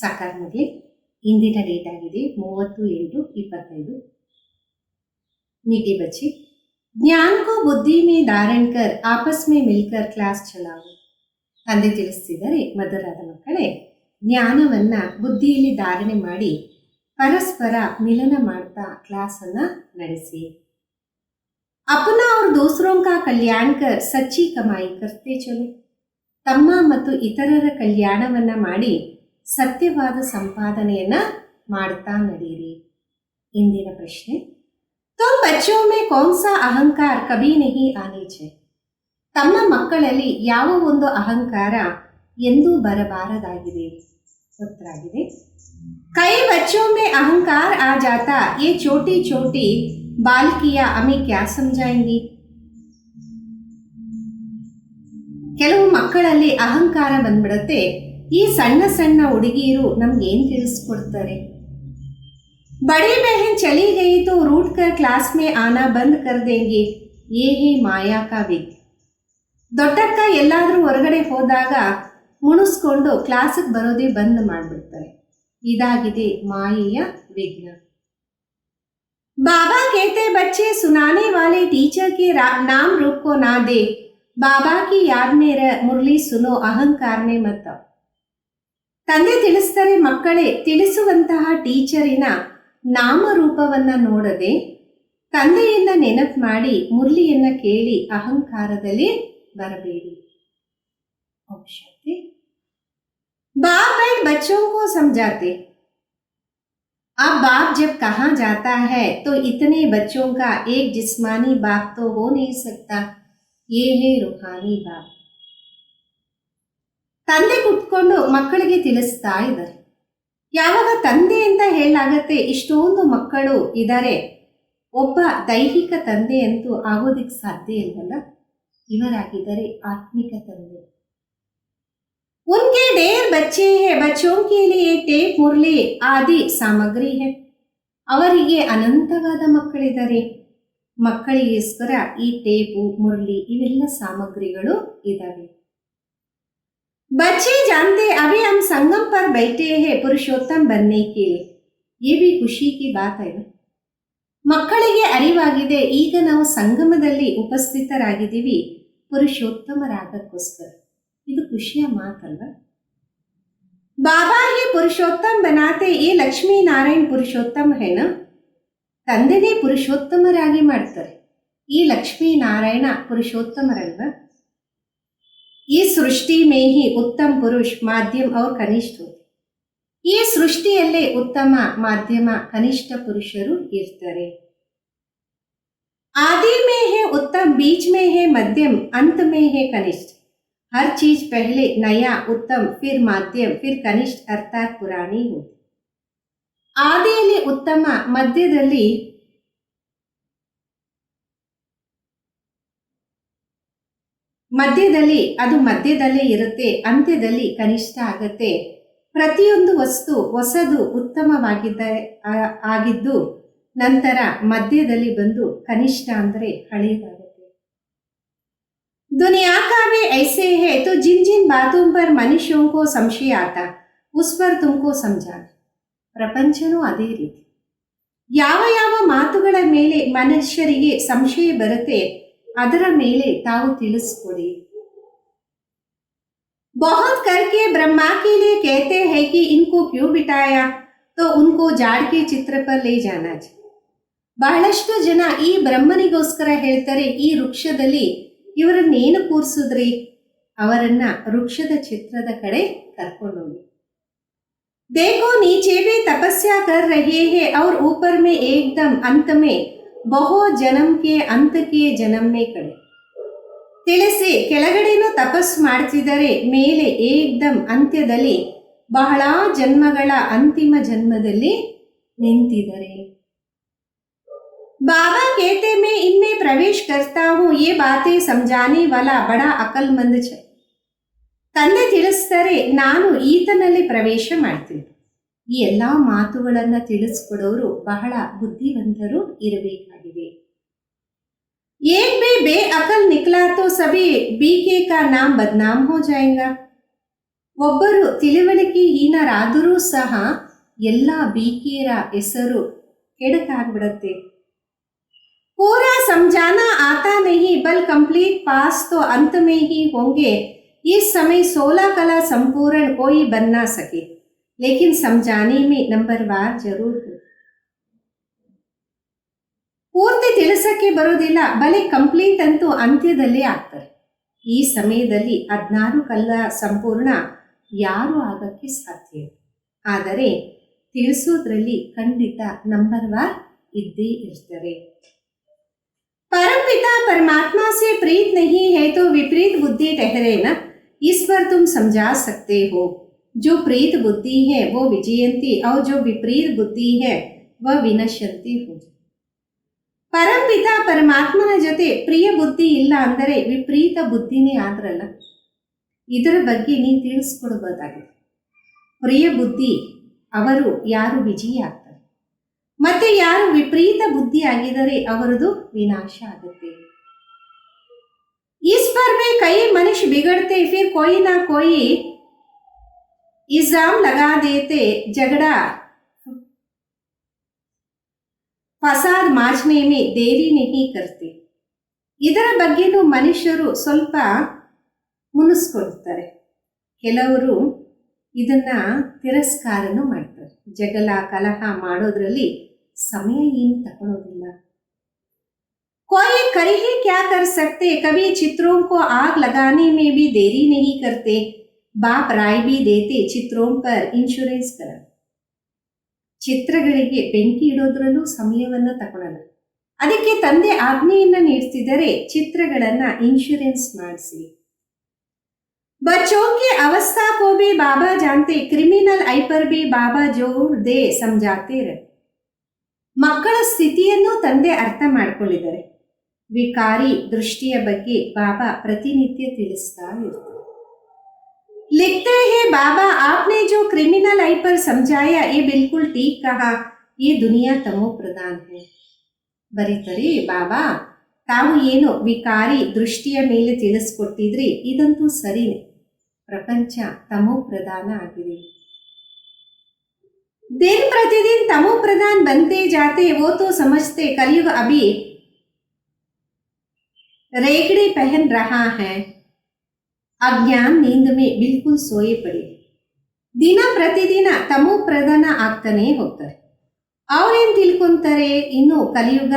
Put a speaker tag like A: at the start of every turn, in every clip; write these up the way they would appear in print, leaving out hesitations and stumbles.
A: ಸಾಕಾರ ಮಗಲಿ. ಇಂದಿನ ಡೇಟ್ ಆಗಿದೆ 30/8/25. मीठे बच्चे, ज्ञान को बुद्धि में धारण कर आपस में मिलकर क्लास चलाओ. ತಂದೆ ತಿಳಿಸ್ತಿದ್ದಾರೆ, ಮಧುರಾದ ಮಕ್ಕಳೇ, ಜ್ಞಾನವನ್ನ ಬುದ್ಧಿಯಲ್ಲಿ ಧಾರಣೆ ಮಾಡಿ ಪರಸ್ಪರ ಮಿಲನ ಮಾಡ್ತಾ ಕ್ಲಾಸನ್ನು ನಡೆಸಿ. अपना और दूसरों का कल्याण कर सच्ची कमाई करते चलो. ತಮ್ಮ ಮತ್ತು ಇತರರ ಕಲ್ಯಾಣವನ್ನ ಮಾಡಿ ಸತ್ಯವಾದ ಸಂಪಾದನೆಯನ್ನ ಮಾಡ್ತಾ ನಡೀರಿ. ಇಂದಿನ ಪ್ರಶ್ನೆ, तुम बच्चों में कौन सा अहंकार कभी नहीं आने चाहिए. ತಮ್ಮ ಮಕ್ಕಳಲ್ಲಿ ಯಾವ ಒಂದು ಅಹಂಕಾರ ಎಂದೂ ಬರಬಾರದಾಗಿದೆ. ಉತ್ತರ ಆಗಿದೆ, कई बच्चों में अहंकार आ जाता, ये छोटी छोटी बालकियां हमें क्या समझाएंगी. ಕೆಲವು ಮಕ್ಕಳಲ್ಲಿ ಅಹಂಕಾರ ಬಂದ್ಬಿಡುತ್ತೆ, ಈ ಸಣ್ಣ ಸಣ್ಣ ಹುಡುಗಿಯರು ನಮ್ಗೆ ಏನ್ ತಿಳಿಸ್ಕೊಡ್ತಾರೆ. बड़ी बहन चली गई तो रूठ कर क्लास में आना बंद कर देंगे, ये है माया का विघ्न. ದೊಡ್ಡಕ್ಕ ಎಲ್ಲಾದರೂ ಹೊರಗಡೆ ಹೋದಾಗ ಮುಣಿಸ್ಕೊಂಡು ಕ್ಲಾಸಿಗೆ ಬರೋದೇ ಬಂದ್ ಮಾಡಿಬಿಡ್ತಾರೆ. ಇದಾಗಿದೆ ಮಾಯೆಯ ವಿಘ್ನ. बाबा कहते बच्चे सुनाने वाले टीचर के नाम रूप को ना दे, बाबा की याद में रह मुरली सुनो अहंकार में मत. ತಂದೆ ತಿಳಿಸ್ತಾರೆ, ಮಕ್ಕಳೇ, ತಿಳಿಸುವಂತಹ ಟೀಚರಿನ ನಾಮರೂಪವನ್ನ ನೋಡದೆ ತಂದೆಯಿಂದ ನೆನಪು ಮಾಡಿ ಮುರಳಿಯನ್ನ ಕೇಳಿ ಅಹಂಕಾರದಲ್ಲಿ ಬರಬೇಡಿ. बाप बैठ बच्चों को समझाते. अब बाप जब कहाँ जाता है तो इतने बच्चों का एक जिस्मानी बाप तो हो नहीं सकता, ये है रूहानी बाप. ತಂದೆ ಕುತ್ಕೊಂಡು ಮಕ್ಕಳಿಗೆ ತಿಳಿಸ್ತಾ ಇದ್ದಾರೆ. ಯಾವಾಗ ತಂದೆ ಅಂತ ಹೇಳಲಾಗತ್ತೆ, ಇಷ್ಟೊಂದು ಮಕ್ಕಳು ಇದ್ದಾರೆ, ಒಬ್ಬ ದೈಹಿಕ ತಂದೆ ಅಂತೂ ಆಗೋದಿಕ್ಕೆ ಸಾಧ್ಯ ಇಲ್ವಲ್ಲ. ಇವರಾಗಿದ್ದಾರೆ ಆತ್ಮಿಕ ತಂದೆ. उनके ढेर बच्चे हैं, बच्चों के लिए टेप मुरली आदि सामग्री है. ಅವರಿಗೆ ಅನಂತವಾದ ಮಕ್ಕಳಿದ್ದಾರೆ, ಮಕ್ಕಳಿಗೋಸ್ಕರ ಈ ಟೇಪು ಮುರಳಿ ಇವೆಲ್ಲ ಸಾಮಗ್ರಿಗಳು ಇದಾವೆ. बच्चे जानते अभी हम संगम पर बैठे हैं पुरुषोत्तम बनने के लिए, ये भी खुशी की बात है. ಮಕ್ಕಳಿಗೆ ಅರಿವಾಗಿದೆ, ಈಗ ನಾವು ಸಂಗಮದಲ್ಲಿ ಉಪಸ್ಥಿತರಾಗಿದ್ದೀವಿ ಪುರುಷೋತ್ತಮರಾಗಕ್ಕೋಸ್ಕರ. ಇದು ಖುಷಿಯ ಮಾತಲ್ವ. ಬಾಬಾ ಹಿ ಪುರುಷೋತ್ತಮ ಬನಾತೆ, ಈ ಲಕ್ಷ್ಮೀ ನಾರಾಯಣ್ ಪುರುಷೋತ್ತಮ ಹೇನ. ತಂದೆನೇ ಪುರುಷೋತ್ತಮರಾಗಿ ಮಾಡ್ತಾರೆ, ಈ ಲಕ್ಷ್ಮೀ ನಾರಾಯಣ ಪುರುಷೋತ್ತಮರಲ್ವ. ಈ ಸೃಷ್ಟಿ में ही उत्तम पुरुष माध्यम और कनिष्ठ होते. ಈ ಸೃಷ್ಟಿಯಲ್ಲೇ ಉತ್ತಮ ಮಾಧ್ಯಮ ಕನಿಷ್ಠ ಪುರುಷರು ಇರ್ತಾರೆ. आदि में है उत्तम, बीच में है मध्यम, अंत में है कनिष्ठ. हर चीज पहले नया, उत्तम, फिर माध्यम, फिर कनिष्ठ अर्थात पुरानी होती. ಆದಿಯಲ್ಲಿ ಉತ್ತಮ, ಮಧ್ಯದಲ್ಲಿ ಅದು ಮಧ್ಯದಲ್ಲೇ ಇರುತ್ತೆ, ಅಂತ್ಯದಲ್ಲಿ ಕನಿಷ್ಠ ಆಗತ್ತೆ. ಪ್ರತಿಯೊಂದು ವಸ್ತು ಹೊಸದು ಉತ್ತಮವಾಗಿದ್ದು ನಂತರ ಮಧ್ಯದಲ್ಲಿ ಬಂದು ಕನಿಷ್ಠ ಅಂದರೆ ಹಳೆಯದಾಗುತ್ತೆ. दुनिया का भी ऐसे है तो जिन जिन बातों पर मनुष्यों को संशय आता उस पर तुमको समझाना. ಪ್ರಪಂಚನೂ ಅದೇ ರೀತಿ. ಯಾವ ಯಾವ ಮಾತುಗಳ ಮೇಲೆ ಮನುಷ್ಯರಿಗೆ ಸಂಶಯ ಬರುತ್ತೆ ಅದರ ಮೇಲೆ ತಾವು ತಿಳಿಸ್ಕೊಡಿ. बहुत करके ब्रह्मा के लिए कहते हैं कि इनको क्यों बिठाया, तो उनको झाड़ के चित्र पर ले जाना चाहिए. ಬಹಳಷ್ಟು ಜನ ಈ ಬ್ರಹ್ಮನಿಗೋಸ್ಕರ ಹೇಳ್ತಾರೆ, ಈ ವೃಕ್ಷದಲ್ಲಿ ಇವರನ್ನೇನು ಕೂರಿಸಿದ್ರಿ, ಅವರನ್ನ ವೃಕ್ಷದ ಚಿತ್ರದ ಕಡೆ ಕರ್ಕೊಂಡೋಗಿ. देखो नीचे भी तपस्या कर रहे हैं और ऊपर में एकदम अंत में बहुत जन्म के अंत के जन्म में कड़े. ತಿಳಿಸಿ, ಕೆಳಗಡೆನೂ ತಪಸ್ಸು ಮಾಡ್ತಿದ್ದಾರೆ, ಮೇಲೆ ಏಕ್ದಮ್ ಅಂತ್ಯದಲ್ಲಿ ಬಹಳ ಜನ್ಮಗಳ ಅಂತಿಮ ಜನ್ಮದಲ್ಲಿ ನಿಂತಿದ್ದಾರೆ. बाबा कहते मैं इनमें प्रवेश करता हूँ, ये बातें समझाने वाला बड़ा अकलमंद है. ತಂದೆ ತಿಳಿಸ್ತಾರೆ, ನಾನು ಈತನಲ್ಲಿ ಪ್ರವೇಶ ಮಾಡ್ತೀನಿ. ಈ ಎಲ್ಲ ಮಾತುಗಳನ್ನು ತಿಳಿಸ್ಕೊಡೋರು ಬಹಳ ಬುದ್ಧಿವಂತರು ಇರಬೇಕಾಗಿದೆ. एक भी बेअकल निकला तो सभी बीके का नाम बदनाम हो जाएगा. ಒಬ್ಬರು ತಿಳಿವಳಿಕೆಹೀನರಾದರೂ ಸಹ ಎಲ್ಲ ಬೀಕಿಯರ ಹೆಸರು ಕೆಡಕಾಗ್ಬಿಡತ್ತೆ. पूरा समझाना आता नहीं बल कंप्लीट पास तो अंत में ही होंगे. इस समय 16 कला संपूर्ण कोई बन ना सके, लेकिन समझाने में नंबरवार जरूर हो. ಪೂರ್ತಿ ತಿಳಿಸಕ್ಕೆ ಬರೋದಿಲ್ಲ, ಬಲೆ ಕಂಪ್ಲೀಟ್ ಅಂತೂ ಅಂತ್ಯದಲ್ಲಿ ಆಗ್ತಾರೆ. ಈ ಸಮಯದಲ್ಲಿ 16 ಕಲ್ಲ ಸಂಪೂರ್ಣ ಯಾರು ಆಗಕ್ಕೆ ಸಾಧ್ಯ, ಆದರೆ ತಿಳಿಸೋದ್ರಲ್ಲಿ ಖಂಡಿತ ನಂಬರ್ವಾರ್ ಇದ್ದೇ ಇರ್ತಾರೆ. परमपिता परमात्मा से प्रीत नहीं है तो विपरीत बुद्धि ठहरे न, इस पर तुम समझा सकते हो. जो प्रीत बुद्धि है वो विजयंती और जो विपरीत बुद्धि है वह विनश्यंती हो. ಪರಂಪಿತ ಪರಮಾತ್ಮನ ಜೊತೆ ಪ್ರಿಯ ಬುದ್ಧಿ ಇಲ್ಲ ಅಂದರೆ ವಿಪರೀತ ಬುದ್ಧಿನೇ ಆದ್ರಲ್ಲ, ಇದರ ಬಗ್ಗೆ ನೀವು ತಿಳಿಸ್ಕೊಡ್ಬೋದಾಗಿದೆ. ಪ್ರಿಯ ಬುದ್ಧಿ ಅವರು ಯಾರು ವಿಜಯ ಆಗ್ತಾರೆ, ಮತ್ತೆ ಯಾರು ವಿಪರೀತ ಬುದ್ಧಿ ಆಗಿದರೆ ಅವರದು ವಿನಾಶ ಆಗುತ್ತೆ. इस पर भी कई मनुष्य बिगड़ते, फिर कोई ना कोई इल्जाम लगा देते, झगड़ा फसाद माचने में देरी नहीं करते. ಇದರ ಬಗ್ಗೆನೂ ಮನುಷ್ಯರು ಸ್ವಲ್ಪ ಮುನಿಸ್ಕೊಳ್ತಾರೆ, ಕೆಲವರು ಇದನ್ನ ತಿರಸ್ಕಾರನೂ ಮಾಡ್ತಾರೆ. ಜಗಳ ಕಲಹ ಮಾಡೋದ್ರಲ್ಲಿ ಸಮಯ ಏನು ತಗೊಳ್ಳೋದಿಲ್ಲ. कोई कर ही क्या कर सकते, कभी चित्रों को आग लगाने में भी देरी नहीं करते. बाप राय भी देते चित्रों पर इंश्योरेंस कर. ಚಿತ್ರಗಳಿಗೆ ಬೆಂಕಿ ಇಡೋದ್ರಲ್ಲೂ ಸಮಯವನ್ನು ತಗೊಳ್ಳಲ್ಲ, ಅದಕ್ಕೆ ತಂದೆ ಆಜ್ಞೆಯನ್ನು ನೀಡ್ತಿದ್ದಾರೆ, ಚಿತ್ರಗಳನ್ನ ಇನ್ಶೂರೆನ್ಸ್ ಮಾಡಿಸಿ. बच्चों की अवस्था को भी बाबा जानते, क्रिमिनल आई पर भी बाबा जोर दे समझाते रहे. ಮಕ್ಕಳ ಸ್ಥಿತಿಯನ್ನು ತಂದೆ ಅರ್ಥ ಮಾಡಿಕೊಂಡಿದ್ದಾರೆ. ವಿಕಾರಿ ದೃಷ್ಟಿಯ ಬಗ್ಗೆ ಬಾಬಾ ಪ್ರತಿನಿತ್ಯ ತಿಳಿಸ್ತಾ ಇರ್ತಾರೆ. लिखते हैं बाबा आपने जो क्रिमिनल आई पर समझाया ये बिल्कुल ठीक कहा, ये दुनिया तमो प्रधान है. ಬರೀತಾರೆ, ಬಾಬಾ ತಾವು ಏನು ವಿಕಾರಿ ದೃಷ್ಟಿಯ ಮೇಲೆ ತಿಳಿಸ್ಕೊಟ್ಟಿದ್ರಿ ಇದಂತೂ ಸರಿನೇ, ಪ್ರಪಂಚ ತಮೋ ಪ್ರಧಾನ ಆಗಿದೆ. दिन प्रतिदिन तमो प्रधान बनते जाते, वो तो समझते कलयुग अभी रेगड़ी पहन रहा है. अज्ञान नींद में बिल्कुल सोए पड़े. ದಿನ ಪ್ರತಿದಿನ ತಮೋ ಪ್ರಧಾನ ಆಗ್ತಾನೆ ಹೋಗ್ತಾರೆ. ಅವ್ರೇನ್ ತಿಳ್ಕೊಂತಾರೆ, ಇನ್ನು ಕಲಿಯುಗ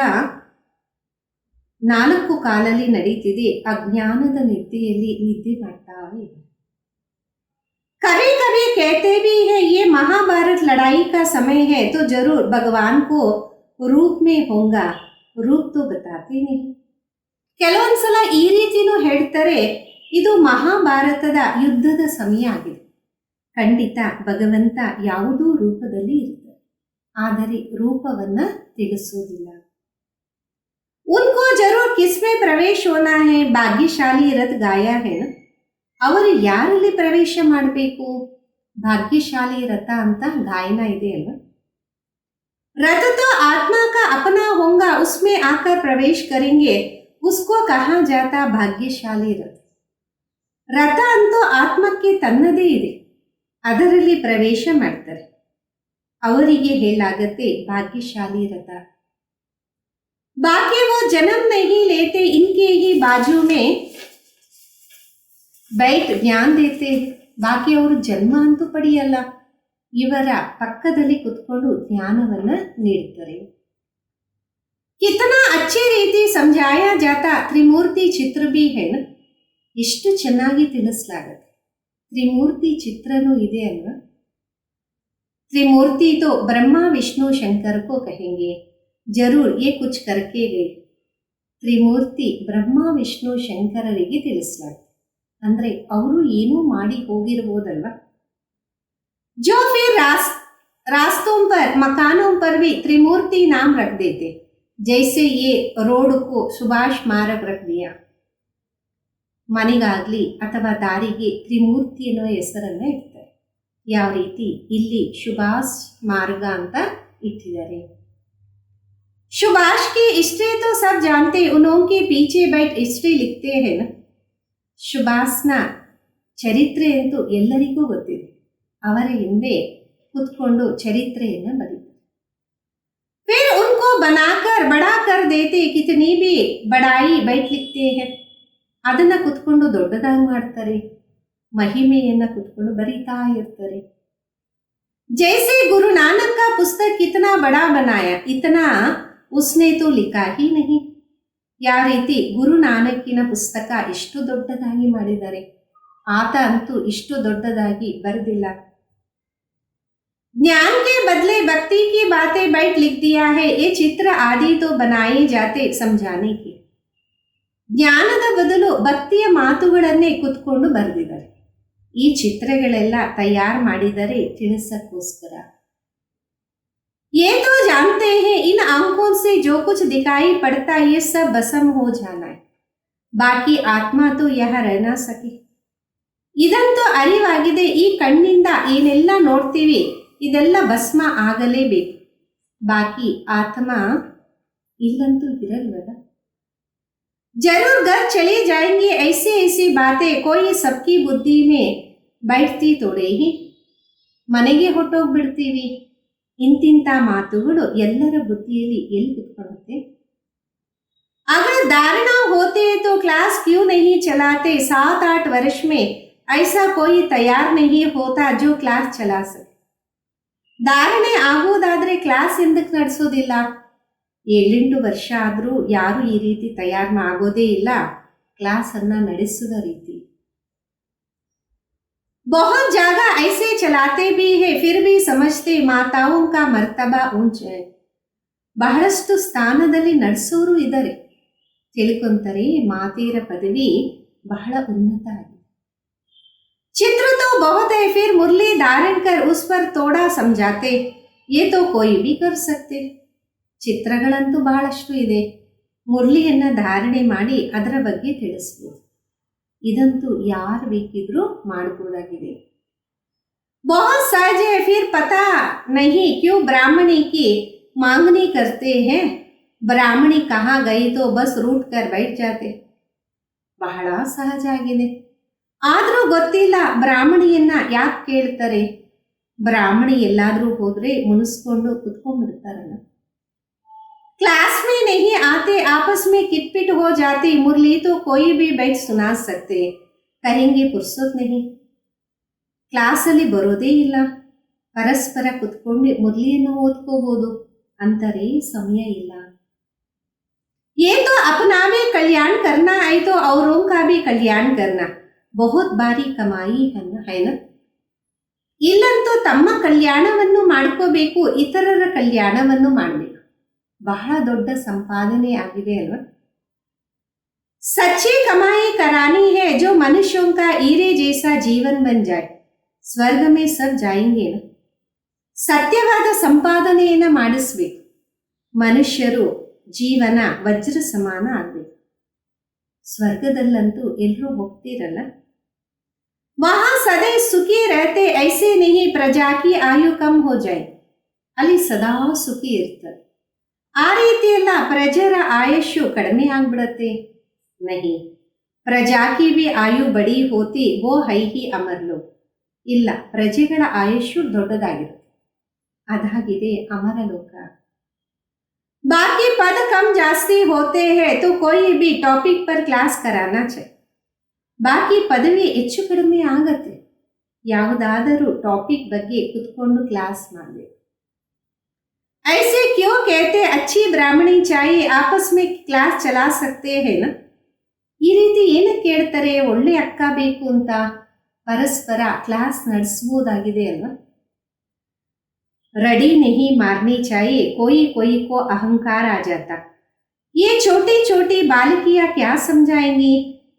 A: 4 ಕಾಲಲ್ಲಿ ನಡೀತಿದೆ, ಅಜ್ಞಾನದ ನಿದ್ದೆಯಲ್ಲಿ ನಿದ್ದೆ ಮಾಡ್ತಾ ಇದೆ. कभी कभी कहते भी है ये महाभारत लड़ाई का समय है तो जरूर भगवान को रूप में होगा, रूप तो बताते नहीं. ಕೆಲವೊಂದ್ಸಲ ಈ ರೀತಿನೂ ಹೇಳ್ತಾರೆ, ಇದು ಮಹಾಭಾರತದ ಯುದ್ಧದ ಸಮಯ ಆಗಿದೆ, ಖಂಡಿತ ಭಗವಂತ ಯಾವುದೋ ರೂಪದಲ್ಲಿ ಇರ್ತಾರೆ, ಆದರೆ ರೂಪವನ್ನ ತಿಳಿಸೋದಿಲ್ಲ. ಉನ್ಕೋ ಜರೂರ್ ಕಿಸ್ಮೆ ಪ್ರವೇಶ ಹೋನಾ ಹೈ, ಭಾಗ್ಯಶಾಲಿ ರಥ್ ಗಾಯ ಹೈ ನ. ಅವರು ಯಾರಲ್ಲಿ ಪ್ರವೇಶ ಮಾಡಬೇಕು, ಭಾಗ್ಯಶಾಲಿ ರಥ ಅಂತ ಗಾಯನ ಇದೆ ಅಲ್ವಾ. रथ तो आत्मा का अपना होगा, उसमें आकर प्रवेश करेंगे, उसको कहा जाता भाग्यशाली रथ. ರಥ ಅಂತೂ ಆತ್ಮಕ್ಕೆ ತನ್ನದೇ ಇದೆ, ಅದರಲ್ಲಿ ಪ್ರವೇಶ ಮಾಡ್ತಾರೆ, ಅವರಿಗೆ ಹೇಳಾಗತ್ತೆ ಭಾಗ್ಯಶಾಲಿ ರಥ. बाकी वो जन्म नहीं लेते, इनके ही बाजू में बैठ ज्ञान देते. ಬಾಕಿ ಅವರು ಜನ್ಮ ಅಂತೂ ಪಡೆಯಲ್ಲ, ಇವರ ಪಕ್ಕದಲ್ಲಿ ಕುತ್ಕೊಂಡು ಜ್ಞಾನವನ್ನ ನೀಡುತ್ತಾರೆ. ಕಿತನಾ ಅಚ್ಚಿ ರೀತಿ ಸಮझाया जाता, ತ್ರಿಮೂರ್ತಿ ಚಿತ್ರ भी है ना. ಎಷ್ಟು ಚೆನ್ನಾಗಿ ತಿಳಿಸಲಾಗುತ್ತೆ, ತ್ರಿಮೂರ್ತಿ ಚಿತ್ರನೂ ಇದೆ ಅಲ್ವಾ. त्रिमूर्ति तो ब्रह्मा विष्णु शंकर को कहेंगे, जरूर ये कुछ करके गए. ತ್ರಿಮೂರ್ತಿ ಬ್ರಹ್ಮ ವಿಷ್ಣು ಶಂಕರರಿಗೆ ತಿಳಿಸಲಾಗುತ್ತೆ, ಅಂದ್ರೆ ಅವರು ಏನೂ ಮಾಡಿ ಹೋಗಿರ್ಬೋದಲ್ವಾ. जो फिर रास्तों पर मकानों पर भी त्रिमूर्ति नाम रख देते, जैसे ये रोड को सुभाष मार्ग रख दिया. ಮನೆಗಾಗ್ಲಿ ಅಥವಾ ದಾರಿಗೆ ತ್ರಿಮೂರ್ತಿ ಅನ್ನೋ ಹೆಸರನ್ನ ಇಡ್ತಾರೆ, ಯಾವ ರೀತಿ ಇಲ್ಲಿ ಸುಭಾಷ್ ಮಾರ್ಗ ಅಂತ ಇಟ್ಟಿದ್ದಾರೆ. सुभाष की हिस्ट्री तो सब जानते, उन्हों के पीछे बैठ हिस्ट्री लिखते हैं ना. ಸುಭಾಷ್ನ ಚರಿತ್ರೆ ಅಂತೂ ಎಲ್ಲರಿಗೂ ಗೊತ್ತಿದೆ. ಅವರ ಹಿಂದೆ ಕುತ್ಕೊಂಡು ಚರಿತ್ರೆಯನ್ನು ಬರೀತಾರೆ. फिर उनको बनाकर बड़ा कर देते कितनी भी बड़ाई बैठ लिखते हैं. ಅದನ್ನ ಕುತ್ಕೊಂಡು ದೊಡ್ಡದಾಗಿ ಮಾಡ್ತಾರೆ, ಮಹಿಮೆಯನ್ನ ಕುತ್ಕೊಂಡು ಬರೀತಾ ಇರ್ತಾರೆ. जैसे गुरु नानक का पुस्तक कितना बड़ा बनाया इतना उसने तो लिखा ही नहीं. ಯಾವ ರೀತಿ ಗುರು ನಾನಕಿನ ಪುಸ್ತಕ ಇಷ್ಟು ದೊಡ್ಡದಾಗಿ ಮಾಡಿದ್ದಾರೆ, ಆತ ಅಂತೂ ಇಷ್ಟು ದೊಡ್ಡದಾಗಿ ಬರೆದಿಲ್ಲ. ज्ञान के बदले भक्ति की बातें बैठ लिख दिया है. ये चित्र आदि तो बनाए जाते समझाने के. ಜ್ಞಾನದ ಬದಲು ಭಕ್ತಿಯ ಮಾತುಗಳನ್ನೇ ಕುತ್ಕೊಂಡು ಬರೆದಿದ್ದಾರೆ. ಈ ಚಿತ್ರಗಳೆಲ್ಲ ತಯಾರು ಮಾಡಿದರೆ ತಿಳಿಸಕ್ಕೋಸ್ಕರ. ये तो जानते हैं इन आंखों से जो कुछ दिखाई पड़ता ये सब भस्म हो जाना है. बाकी आत्मा तो यहाँ रह ना सके. ಇದಂತೂ ಅರಿವಾಗಿದೆ, ಈ ಕಣ್ಣಿಂದ ಏನೆಲ್ಲ ನೋಡ್ತೀವಿ ಇದೆಲ್ಲ ಭಸ್ಮ ಆಗಲೇಬೇಕು. ಬಾಕಿ ಆತ್ಮ ಇಲ್ಲಂತೂ ಇರಲ್ವಲ್ಲ. जरूर घर चले जाएंगे ऐसे ऐसी बातें कोई सबकी बुद्धि में बैठती तोड़े ही. ಮನೆಗೆ ಹೊಟ್ಟೋಗ್ಬಿಡ್ತೀವಿ, ಇಂತಿಂಥ ಮಾತುಗಳು ಎಲ್ಲರ ಬುದ್ಧಿಯಲ್ಲಿ ಎಲ್ಲಿ ಕುತ್ಕೊಳ್ಳುತ್ತೆ. अगर धारणा होते तो क्लास क्यों नहीं चलाते. 7-8 वर्ष में ऐसा कोई तैयार नहीं होता जो क्लास चला सके. ಧಾರಣೆ ಆಗೋದಾದ್ರೆ ಕ್ಲಾಸ್ ಎಂದಕ್ಕೆ ನಡೆಸೋದಿಲ್ಲ. 7-8 ವರ್ಷ ಆದರೂ ಯಾರು ಈ ರೀತಿ ತಯಾರು ಆಗೋದೇ ಇಲ್ಲ ಕ್ಲಾಸನ್ನು ನಡೆಸುವ ರೀತಿ. बहुत जगह ऐसे चलाते भी है फिर भी समझते माताओं का मर्तबा ऊंच है. ಬಹಳಷ್ಟು ಸ್ಥಾನದಲ್ಲಿ ನಡೆಸೋರು ಇದ್ದಾರೆ, ತಿಳ್ಕೊಂತಾರೆ ಮಾತೆಯರ ಪದವಿ ಬಹಳ ಉನ್ನತ ಆಗಿದೆ. चित्र तो बहुत है फिर मुरली धारण कर उस पर थोड़ा समझाते. ये तो कोई भी कर सकते. ಚಿತ್ರಗಳಂತೂ ಬಹಳಷ್ಟು ಇದೆ, ಮುರಳಿಯನ್ನು ಧಾರಣೆ ಮಾಡಿ ಅದರ ಬಗ್ಗೆ ತಿಳಿಸ್ಬೋದು. ಇದಂತೂ ಯಾರು ಬೇಕಿದ್ರೂ ಮಾಡಬಹುದಾಗಿದೆ. बहुत सहज है फिर पता नहीं क्यों ब्राह्मणी की मांगनी करते हैं. ब्राह्मणी कहाँ गई तो बस रूट कर बैठ जाते. ಬಹಳ ಸಹಜ ಆಗಿದೆ, ಆದರೂ ಗೊತ್ತಿಲ್ಲ ಬ್ರಾಹ್ಮಣಿಯನ್ನ ಯಾಕೆ ಕೇಳ್ತಾರೆ. ಬ್ರಾಹ್ಮಣಿ ಎಲ್ಲಾದರೂ ಹೋದ್ರೆ ಮುನಿಸ್ಕೊಂಡು ಕುತ್ಕೊಂಡ್ಬಿಡ್ತಾರಲ್ಲ. क्लास में नहीं आते आपस में किटपिट हो जाती. मुरली तो कोई भी बैठ सुना सकते, कहेंगे फुर्सत नहीं. ಕ್ಲಾಸಲ್ಲಿ ಬರೋದೇ ಇಲ್ಲ, ಪರಸ್ಪರ ಕುತ್ಕೊಂಡು ಮುರಳಿಯನ್ನು ಓದ್ಕೋಬಹುದು ಅಂತಾರೆ, ಸಮಯ ಇಲ್ಲ. ये तो अपना भी कल्याण करना है तो औरों का भी कल्याण करना बहुत ಬಾರಿ ಕಮಾಯಿ है ना. ಇಲ್ಲಂತೂ ತಮ್ಮ ಕಲ್ಯಾಣವನ್ನು ಮಾಡ್ಕೋಬೇಕು, ಇತರರ ಕಲ್ಯಾಣವನ್ನು ಮಾಡಬೇಕು. ಬಹಳ ದೊಡ್ಡ ಸಂಪಾದನೆ ಆಗಿದೆ ಅಲ್ವಾ. सच्ची कमाई करानी है जो मनुष्यों का हीरे जैसा जीवन बन जाए. ಸ್ವರ್ಗ ಮೇ ಸಬ್ ಜಾಯಿಂಗೆ. ಸತ್ಯವಾದ ಸಂಪಾದನೆಯನ್ನು ಮಾಡಿಸ್ಬೇಕು, ಮನುಷ್ಯರು ಜೀವನ ವಜ್ರ ಸಮಾನ ಆಗಬೇಕು. ಸ್ವರ್ಗದಲ್ಲಂತೂ ಎಲ್ಲರೂ ಹೋಗ್ತಿರಲ್ಲ. वहाँ सदै सुखी रहते ऐसे नहीं प्रजा की आयु कम हो जाए. ಅಲ್ಲಿ ಸದಾ ಸುಖಿ ಇರ್ತಾರೆ, ಆ ರೀತಿ ಎಲ್ಲ ಪ್ರಜರ ಆಯುಷು ಕಡಿಮೆ ಆಗ್ಬಿಡತ್ತೆ. ನಹಿ ಪ್ರಜಾ ಕಿ ಭಿ ಆಯು ಬಡಿ ಹೋತಿ ವೋ ಹೈ ಹಿ ಅಮರ್ ಲೋಕ್. ಇಲ್ಲ, ಪ್ರಜೆಗಳ ಆಯುಷು ದೊಡ್ಡದಾಗಿರುತ್ತೆ, ಅದಾಗಿದೆ ಅಮರ ಲೋಕ. ಬಾಕಿ ಪದ ಕಮ್ ಜಾಸ್ತಿ ಹೋತೆ ಹೈ ತೋ ಕೋಯಿ ಭಿ ಟಾಪಿಕ್ ಪರ್ ಕ್ಲಾಸ್ ಕರಾನಾ चाहिए. ಬಾಕಿ ಪದವಿ ಹೆಚ್ಚು ಕಡಿಮೆ ಆಗತ್ತೆ, ಯಾವುದಾದರೂ ಟಾಪಿಕ್ ಬಗ್ಗೆ ಕುತ್ಕೊಂಡು ಕ್ಲಾಸ್ ಮಾಡಬೇಕು. ऐसे क्यों कहते अच्छी ब्राह्मणी चाहिए आपस में क्लास चला सकते हैं ना. ಈ ರೀತಿ ಏನಕ್ಕೆ ಕೇಳ್ತಾರೆ, ಒಳ್ಳೆ ಅಕ್ಕ ಬೇಕು ಅಂತ ಪರಸ್ಪರ ಕ್ಲಾಸ್ ನಡೆಸಬಹುದಾಗಿದೆ ಅಲ್ವಾ. रडी नहीं मारनी चाहिए कोई कोई को अहंकार आ जाता. ये छोटी छोटी बालिकियां क्या समझाएंगी.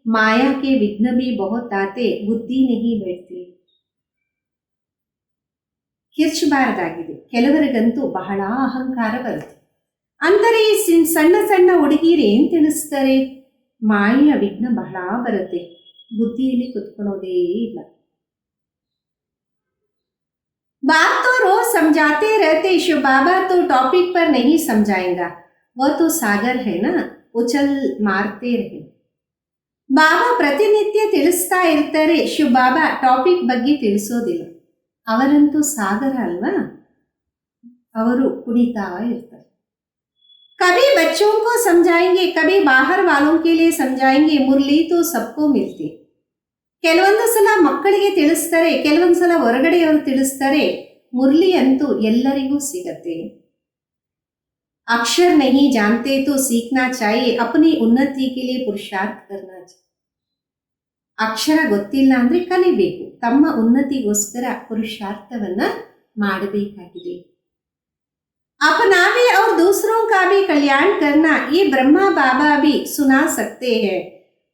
A: माया के विघ्न भी बहुत आते, बुद्धि नहीं बैठती. ಕಿರ್ಚಬಾರದಾಗಿದೆ, ಕೆಲವರಿಗಂತೂ ಬಹಳ ಅಹಂಕಾರ ಬರುತ್ತೆ. ಅಂದರೆ ಈ ಸಣ್ಣ ಸಣ್ಣ ಹುಡುಗಿರು ಏನು ತಿಳಿಸ್ತಾರೆ, ಮಾಯೆಯ ವಿಘ್ನ ಬಹಳ ಬರುತ್ತೆ, ಬುದ್ಧಿಯಲ್ಲಿ ಕುತ್ಕೊಳ್ಳೋದೇ ಇಲ್ಲ. बात तो रोज समझाते रहते, शिव बाबा तो टॉपिक पर नहीं समझाएगा, वह तो सागर है ना, उछल मारते रहे. ಬಾಬಾ ಪ್ರತಿನಿತ್ಯ ತಿಳಿಸ್ತಾ ಇರ್ತಾರೆ, ಬಾಬಾ ಟಾಪಿಕ್ ಬಗ್ಗೆ ತಿಳಿಸೋದಿಲ್ಲ. ಅವರಂತೂ ಸಾಗರ ಅಲ್ವಾ, ಅವರು ಕುಣಿತಾ ಇರ್ತಾರೆ. ಕभी बच्चों को समझाएंगे, कभी बाहर वालों के लिए समझाएंगे, मुरली तो सबको मिलती. ಕೆಲವೊಂದು ಸಲ ಮಕ್ಕಳಿಗೆ ತಿಳಿಸ್ತಾರೆ, ಕೆಲವೊಂದು ಸಲ ಹೊರಗಡೆಯವರು ತಿಳಿಸ್ತಾರೆ. ಮುರಳಿ ಅಂತೂ ಎಲ್ಲರಿಗೂ ಸಿಗತ್ತೆ. ಅಕ್ಷರ नहीं जानते तो सीखना चाहिए, अपनी उन्नति के लिए पुरुषार्थ करना चाहिए. ಅಕ್ಷರ ಗೊತ್ತಿಲ್ಲ ಅಂದ್ರೆ ಕಲಿಬೇಕು, ತಮ್ಮ ಉನ್ನತಿಗೋಸ್ಕರ ಪುರುಷಾರ್ಥವನ್ನ ಮಾಡಬೇಕಾಗಿದೆ. अपना भी और दूसरों का भी कल्याण करना, ये ब्रह्मा बाबा भी सुना सकते हैं,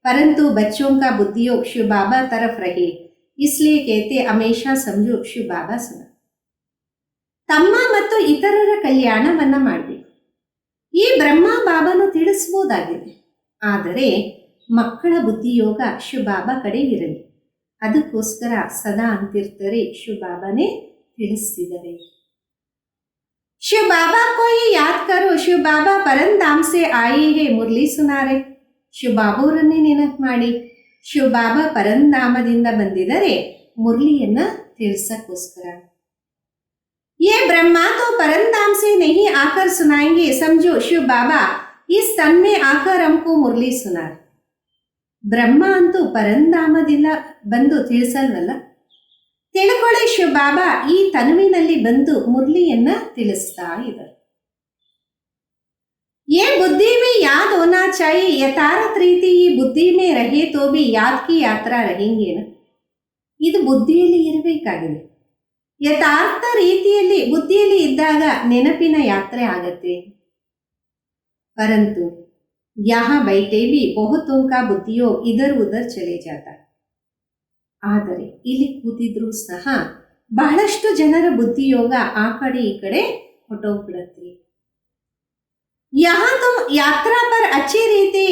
A: परंतु बच्चों का बुद्धियोग शिव बाबा तरफ रहे, इसलिए कहते हमेशा समझो शिव बाबा सुना. ತಮ್ಮ ಮತ್ತು ಇತರರ ಕಲ್ಯಾಣವನ್ನ ಮಾಡಬೇಕು. ಈ ಬ್ರಹ್ಮ ಬಾಬಾನು ತಿಳಿಸಬಹುದಾಗಿದೆ, ಆದರೆ ಮಕ್ಕಳ ಬುದ್ಧಿಯೋಗ ಶಿವ ಬಾಬಾ ಕಡೆ ಇರಲಿ. ಅದಕ್ಕೋಸ್ಕರ ಸದಾ ಅಂತಿರ್ತಾರೆ, ಶಿವ ಬಾಬಾನೇ ತಿಳಿಸ್ತಿದ್ದಾರೆ. शिव बाबा को ही याद करो, शिव बाबा परम धाम से आए हैं, मुरली सुना रहे. ಶಿವ ಬಾಬಾವರನ್ನೇ ನೆನಪು ಮಾಡಿ, ಶಿವ ಬಾಬಾ ಪರಂಧಾಮದಿಂದ ಬಂದಿದ್ದಾರೆ ಮುರಳಿಯನ್ನ ತಿಳಿಸಕ್ಕೋಸ್ಕರ. ये ब्रह्मा तो परमधाम से नहीं आकर सुनाएंगे, समझो शिव बाबा इस तन में आकर हमको मुरली सुना. ಬ್ರಹ್ಮ ಅಂತೂ ಪರಂಧಾಮದಿಂದ ಬಂದು ತಿಳಿಸಲ್ವಲ್ಲ, ತಿಳ್ಕೊಳ್ಳಿ ಶಿವ ಬಾಬಾ ಈ ತನುವಿನಲ್ಲಿ ಬಂದು ಮುರಳಿಯನ್ನ ತಿಳಿಸ್ತಾ ಇದ್ದಾರೆ. ये बुद्धि में याद होना चाहिए, यथार्थ रीति ಈ ಬುದ್ಧಿ में रहे तो भी याद की यात्रा रहेंगे ना. ಇದು ಬುದ್ಧಿಯಲ್ಲಿ ಇರಬೇಕಾಗಿದೆ. ಯಥಾರ್ಥ ರೀತಿಯಲ್ಲಿ ಬುದ್ಧಿಯಲ್ಲಿ ಇದ್ದಾಗ ನೆನಪಿನ ಯಾತ್ರೆ ಆಗತ್ತೆ. परंतु यहाँ बैठे भी बहुतों का बुद्धियोग इधर उधर चले जाता. ಆದರೆ ಇಲ್ಲಿ ಕೂತಿದ್ರೂ ಸಹ ಬಹಳಷ್ಟು ಜನರ ಬುದ್ಧಿಯೋಗ ಆ ಕಡೆ ಈ ಕಡೆ ಹೊಟ್ಟೋಗ್ಬಿಡತ್ತೆ. यहाँ तुम यात्रा पर अच्छी रीति